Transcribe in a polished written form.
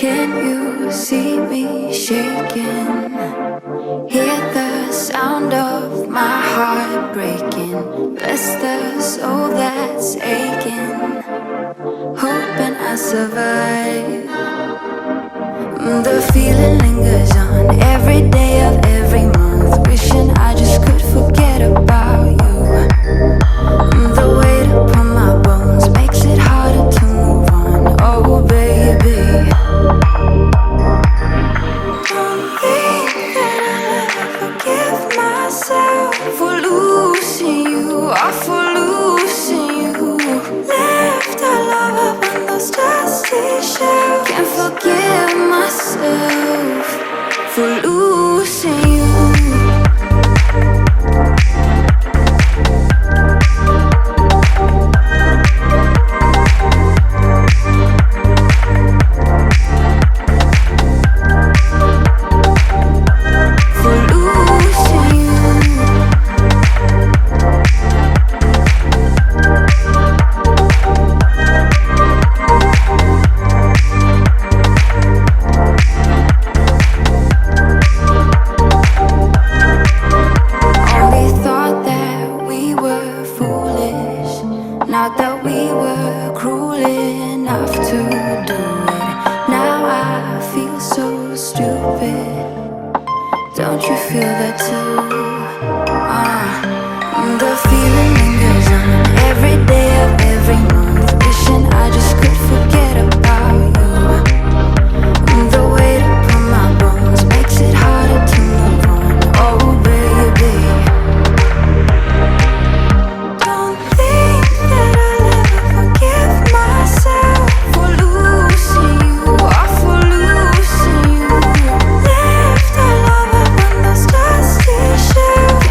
Can you see me shaking? Hear the sound of my heart breaking. Bless the soul that's aching, hoping I survive. The feeling lingers on every day of every month, wishing I just could forget about you. The weight upon my bones makes it harder to move on. Oh baby, don't think that I'll ever forgive myself for losing you, or for losing you. Left our love up on those dusty shelves. Can't forgive myself for losing you. Not that we were cruel enough to do it. Now I feel so stupid. Don't you feel that too? The feeling lingers on every day of every month, wishing I just could forget about you. The weight upon my bones makes it harder to move on. Oh baby, don't think that I'll ever forgive myself for losing you, or for losing you. Left our love up on those dusty shelves.